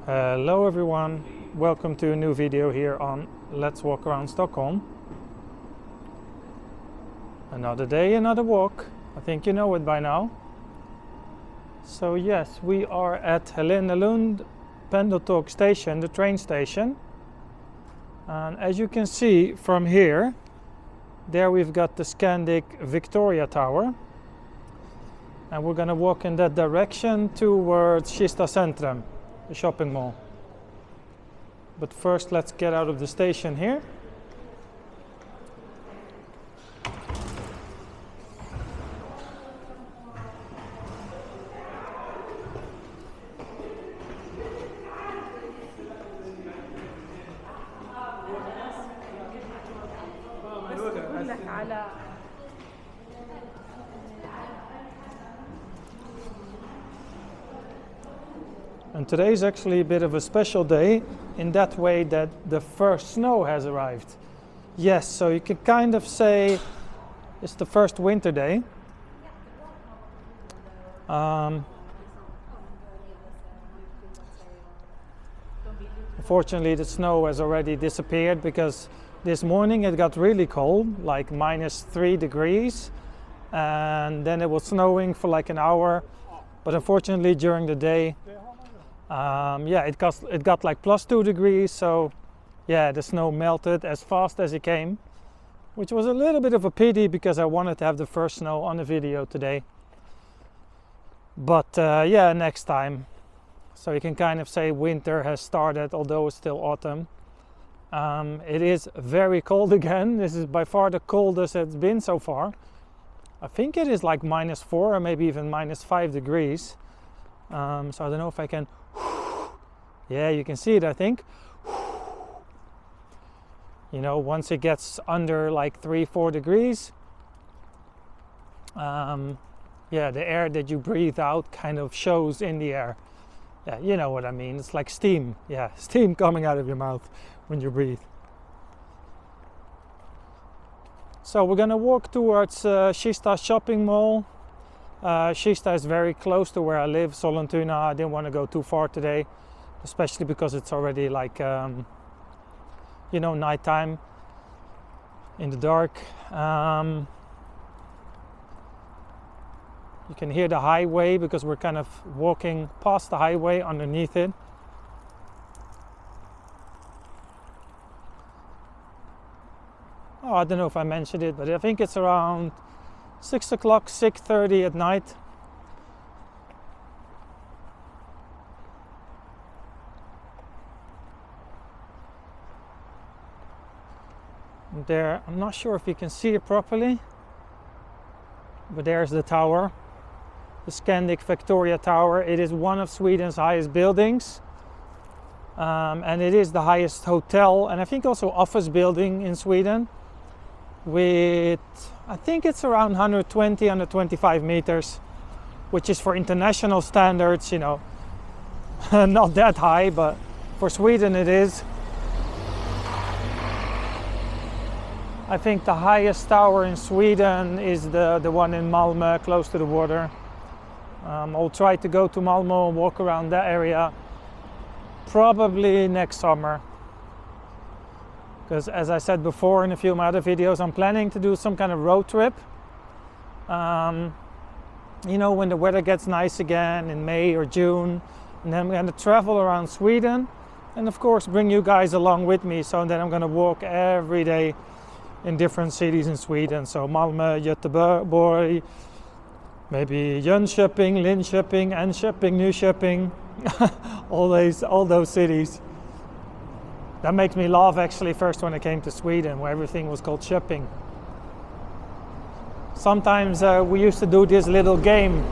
Hello everyone, welcome to a new video here on Let's Walk Around Stockholm. Another day, another walk. I think you know it by now. So yes, we are at Helenelund Pendeltåg station, the train station. And as you can see from here, there we've got the Scandic Victoria Tower. And we're gonna walk in that direction towards Kista Centrum, the shopping mall. But first let's get out of the station here. And today is actually a bit of a special day in that way that the first snow has arrived. Yes, so you can kind of say it's the first winter day. Unfortunately, the snow has already disappeared because this morning it got really cold, like -3 degrees, and then it was snowing for like an hour. But unfortunately, during the day, it got like +2 degrees, so yeah, the snow melted as fast as it came, which was a little bit of a pity because I wanted to have the first snow on the video today. But yeah, next time. So you can kind of say winter has started, although it's still autumn. It is very cold again. This is by far the coldest it's been so far. I think it is like -4 or maybe even -5 degrees. So I don't know if I can. Yeah, you can see it, I think. You know, once it gets under like 3-4 degrees, yeah, the air that you breathe out kind of shows in the air. Yeah, you know what I mean. It's like steam. Yeah, steam coming out of your mouth when you breathe. So we're gonna walk towards Kista shopping mall. Kista is very close to where I live, Sollentuna. I didn't want to go too far today, especially because it's already like, you know, nighttime in the dark. You can hear the highway because we're kind of walking past the highway underneath it. Oh, I don't know if I mentioned it, but I think it's around 6 o'clock, 6:30 at night. There, I'm not sure if you can see it properly, but there's the tower, the Scandic Victoria Tower. It is one of Sweden's highest buildings, and it is the highest hotel and I think also office building in Sweden, with I think it's around 125 meters, which is for international standards, you know, not that high, but for Sweden it is. I think the highest tower in Sweden is the one in Malmö, close to the water. I'll try to go to Malmö and walk around that area probably next summer. Because as I said before in a few of my other videos, I'm planning to do some kind of road trip. You know, when the weather gets nice again in May or June. And then I'm going to travel around Sweden and of course bring you guys along with me. So then I'm going to walk every day in different cities in Sweden. So Malmö, Göteborg, maybe Jönköping, Linköping, Enköping, Nyköping, all those cities. That makes me laugh actually first when I came to Sweden, where everything was called Köping. Sometimes we used to do this little game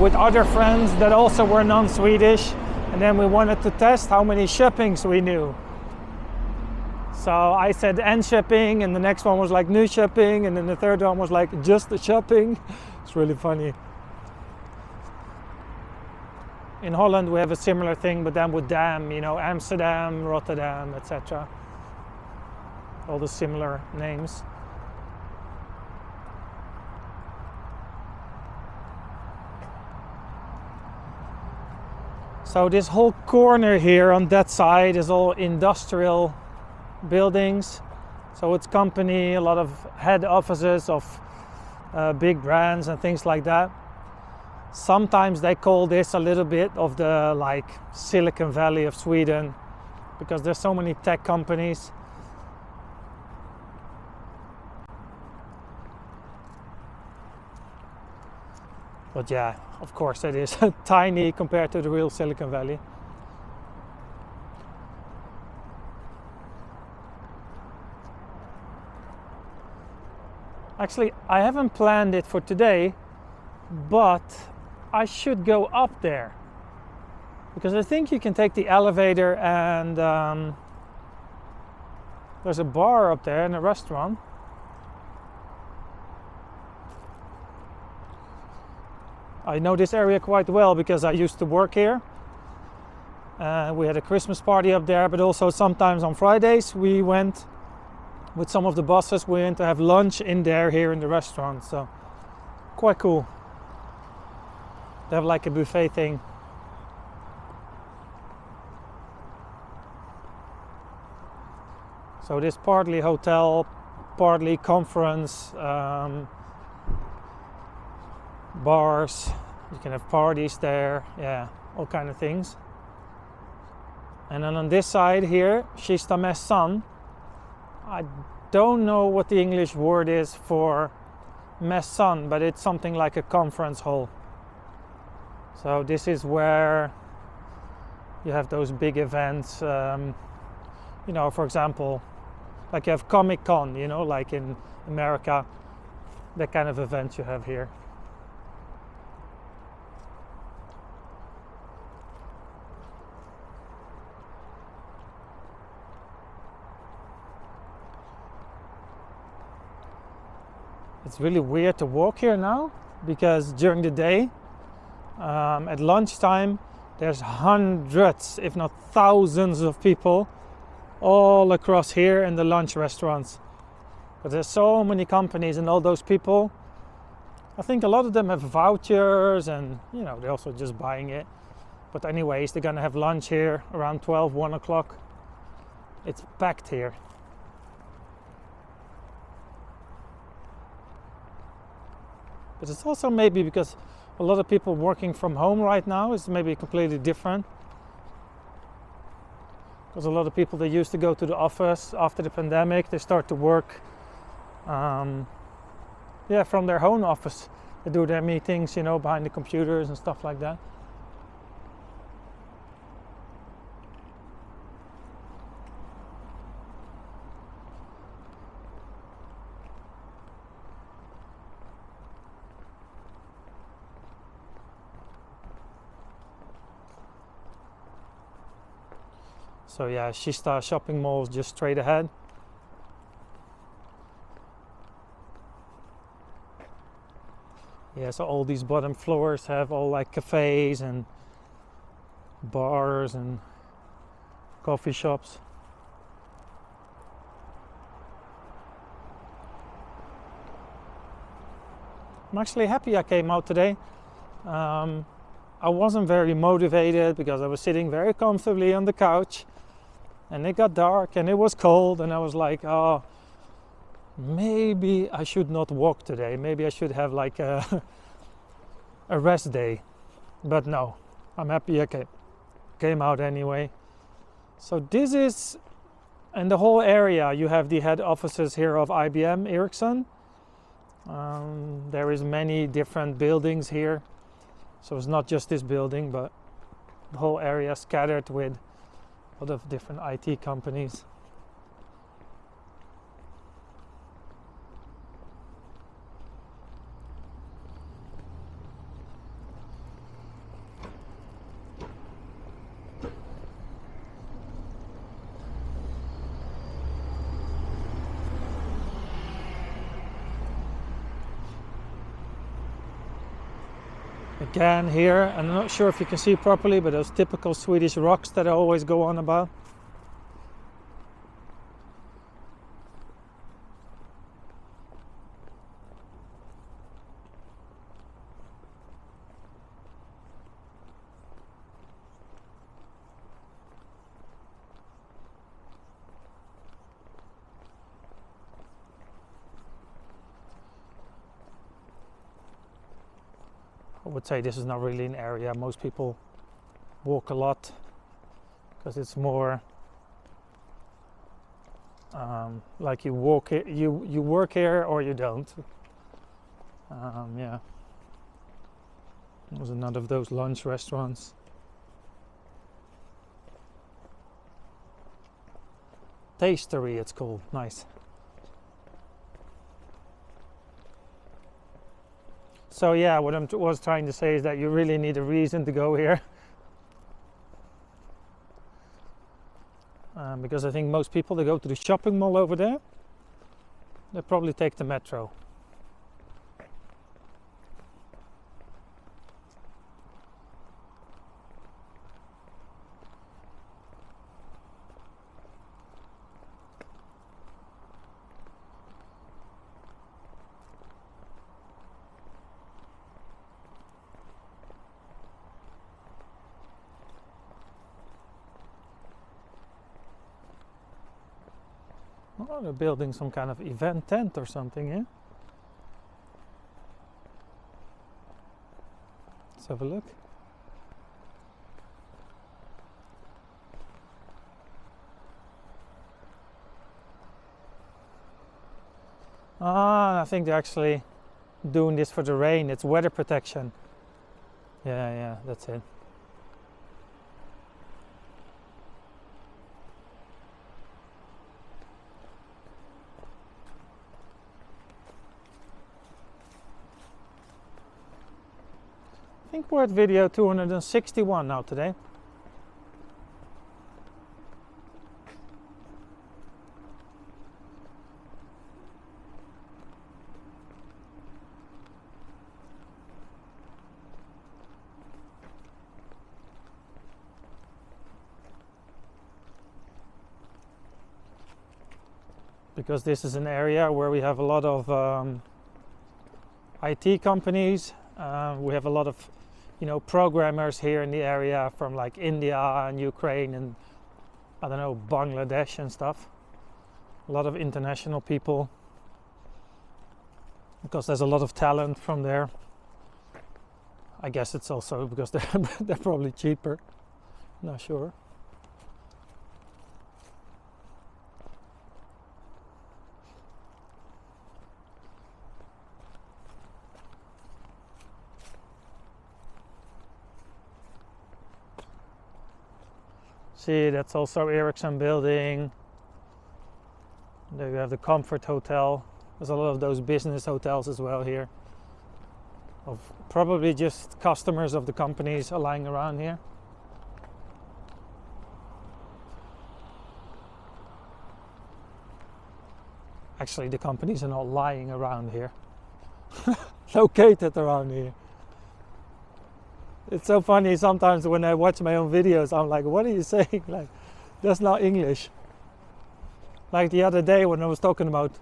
with other friends that also were non-Swedish, and then we wanted to test how many Köpings we knew. So I said Enköping, and the next one was like Nyköping, and then the third one was like just the Köping. It's really funny. In Holland we have a similar thing, but then with dam, you know, Amsterdam, Rotterdam, etc. All the similar names. So this whole corner here on that side is all industrial buildings. So it's company, a lot of head offices of big brands and things like that. Sometimes they call this a little bit of the like Silicon Valley of Sweden, because there's so many tech companies. But yeah, of course it is tiny compared to the real Silicon Valley. Actually, I haven't planned it for today, but I should go up there. Because I think you can take the elevator and there's a bar up there and a restaurant. I know this area quite well because I used to work here. We had a Christmas party up there, but also sometimes on Fridays we went with some of the bosses. We went to have lunch in there here in the restaurant, so quite cool. They have like a buffet thing. So this partly hotel, partly conference, bars. You can have parties there, yeah, all kind of things. And then on this side here, Kista mässan. I don't know what the English word is for mässan, but it's something like a conference hall. So this is where you have those big events, you know, for example, like you have Comic-Con, you know, like in America, that kind of events you have here. It's really weird to walk here now, because during the day, at lunchtime, there's hundreds, if not thousands of people all across here in the lunch restaurants. But there's so many companies, and all those people, I think a lot of them have vouchers, and you know, they're also just buying it. But anyways, they're gonna have lunch here around 12, 1 o'clock. It's packed here. But it's also maybe because a lot of people working from home right now is maybe completely different. Because a lot of people that used to go to the office after the pandemic, they start to work from their home office. They do their meetings, you know, behind the computers and stuff like that. So yeah, Kista shopping mall is just straight ahead. Yeah, so all these bottom floors have all like cafes and bars and coffee shops. I'm actually happy I came out today. I wasn't very motivated because I was sitting very comfortably on the couch, and it got dark and it was cold, and I was like, oh, maybe I should not walk today. Maybe I should have like a rest day. But no, I'm happy I came out anyway. So this is, in the whole area, you have the head offices here of IBM Ericsson. There is many different buildings here. So it's not just this building, but the whole area scattered with a lot of different IT companies. Again here, I'm not sure if you can see properly, but those typical Swedish rocks that I always go on about. I would say this is not really an area. Most people walk a lot because it's more like you walk it, you work here or you don't. Yeah, it was another of those lunch restaurants. Tastery, it's called. Nice. So yeah, what I was trying to say is that you really need a reason to go here. Because I think most people, they go to the shopping mall over there, they probably take the metro. Oh, they're building some kind of event tent or something here. Let's have a look. Ah, I think they're actually doing this for the rain. It's weather protection. Yeah, that's it. I think we're at video 261 now today. Because this is an area where we have a lot of IT companies. We have a lot of programmers here in the area from like India and Ukraine and I don't know, Bangladesh and stuff. A lot of international people because there's a lot of talent from there. I guess it's also because they're probably cheaper. Not sure. See, that's also Ericsson building. There you have the Comfort Hotel. There's a lot of those business hotels as well here. Of probably just customers of the companies are lying around here. Actually, the companies are not lying around here. Located around here. It's so funny sometimes when I watch my own videos, I'm like, what are you saying? Like, that's not English. Like the other day when I was talking about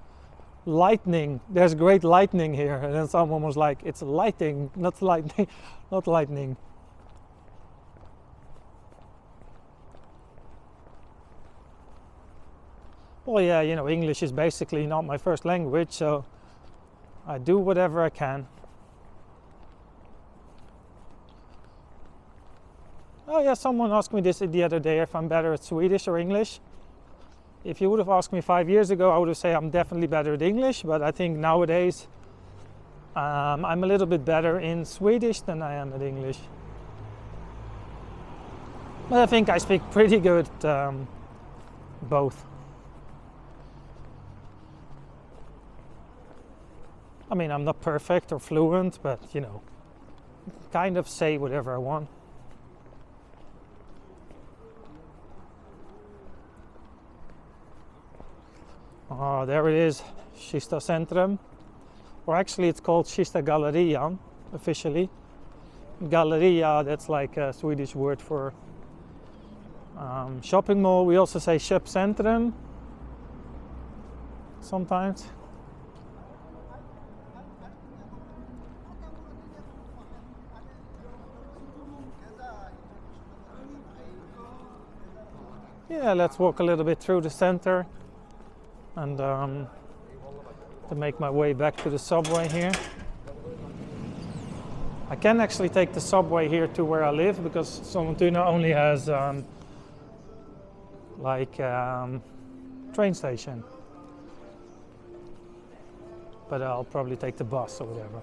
lightning, there's great lightning here. And then someone was like, it's lighting, not lightning, not lightning. Well, yeah, English is basically not my first language, so I do whatever I can. Oh yeah, someone asked me this the other day if I'm better at Swedish or English. If you would have asked me 5 years ago, I would have said I'm definitely better at English, but I think nowadays I'm a little bit better in Swedish than I am at English. But I think I speak pretty good both. I mean, I'm not perfect or fluent, but kind of say whatever I want. Oh, there it is, Kista Centrum. Or actually it's called Kista Gallerian, officially. Galleria, that's like a Swedish word for shopping mall. We also say Köpcentrum sometimes. Yeah, let's walk a little bit through the center and to make my way back to the subway here. I can actually take the subway here to where I live because Sollentuna only has train station. But I'll probably take the bus or whatever.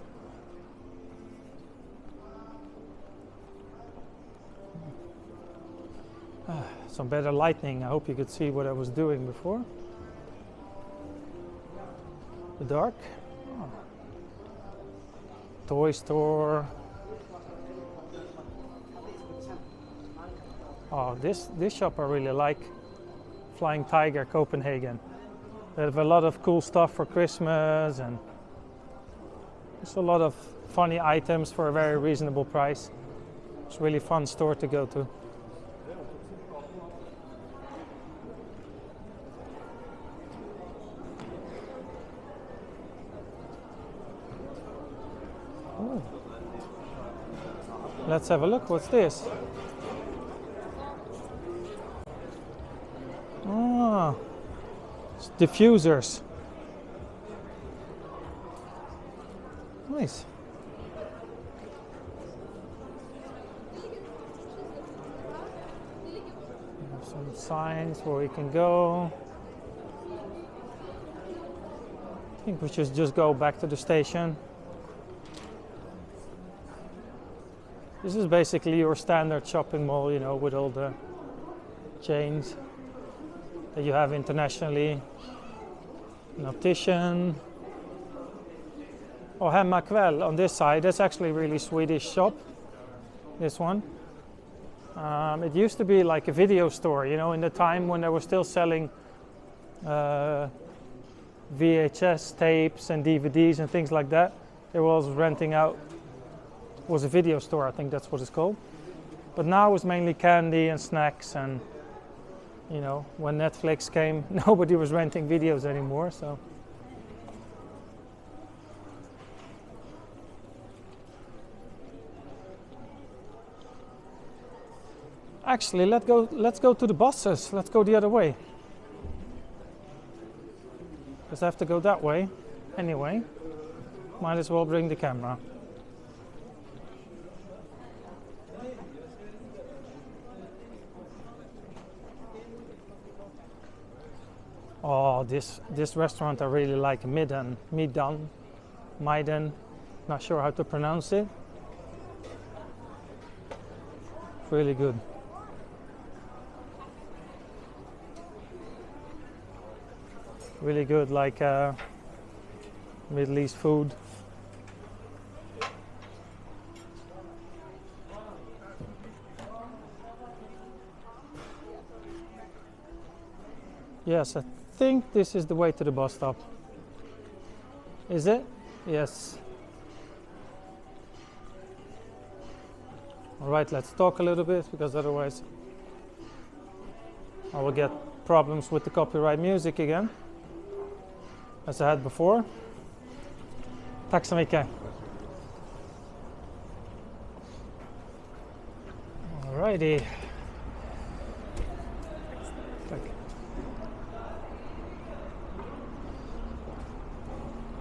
Some better lighting. I hope you could see what I was doing before. The dark. Oh. Toy store. Oh, this shop I really like. Flying Tiger Copenhagen. They have a lot of cool stuff for Christmas and there's a lot of funny items for a very reasonable price. It's a really fun store to go to. Oh. Let's have a look. What's this? Ah, it's diffusers. Nice. Some signs where we can go. I think we should just go back to the station. This is basically your standard shopping mall, you know, with all the chains that you have internationally. An optician. Oh, Hemmakväll on this side. That's actually a really Swedish shop. This one. It used to be like a video store, you know, in the time when they were still selling VHS tapes and DVDs and things like that. They were also renting out. It was a video store, I think that's what it's called. But now it's mainly candy and snacks, and you know, when Netflix came, nobody was renting videos anymore, so. Actually, let's go to the buses. Let's go the other way. Because I have to go that way anyway. Might as well bring the camera. Oh, this restaurant I really like, Midden, not sure how to pronounce it. Really good. Really good, like Middle East food. Yes, I think this is the way to the bus stop. Is it? Yes. All right, let's talk a little bit because otherwise I will get problems with the copyright music again, as I had before. Tack så mycket. Alrighty. Tack.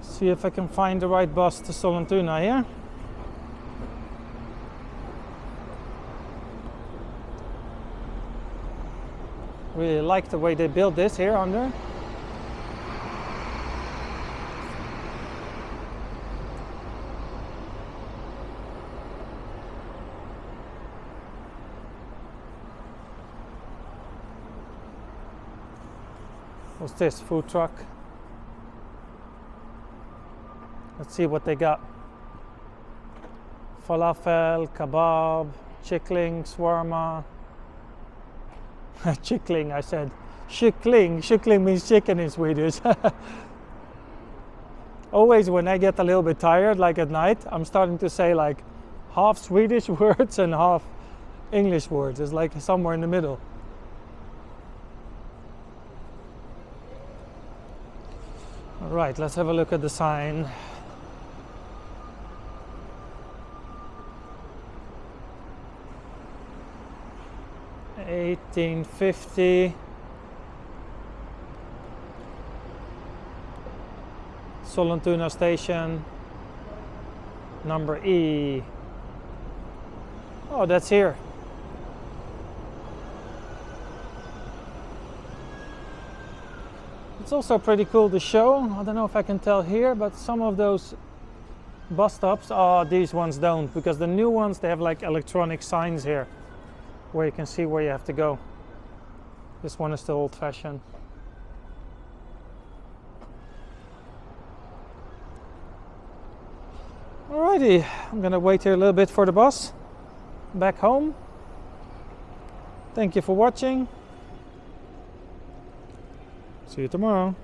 See if I can find the right bus to Sollentuna here. Really like the way they built this here under. What's this? Food truck. Let's see what they got. Falafel, kebab, chickling, shawarma. Chickling, I said. Kyckling. Kyckling means chicken in Swedish. Always when I get a little bit tired, like at night, I'm starting to say like half Swedish words and half English words. It's like somewhere in the middle. All right, let's have a look at the sign. $18.50. Sollentuna station, number E. Oh, that's here. It's also pretty cool to show. I don't know if I can tell here, but some of those bus stops, these ones don't, because the new ones, they have like electronic signs here where you can see where you have to go. This one is still old-fashioned. Alrighty, I'm gonna wait here a little bit for the bus back home. Thank you for watching. See you tomorrow.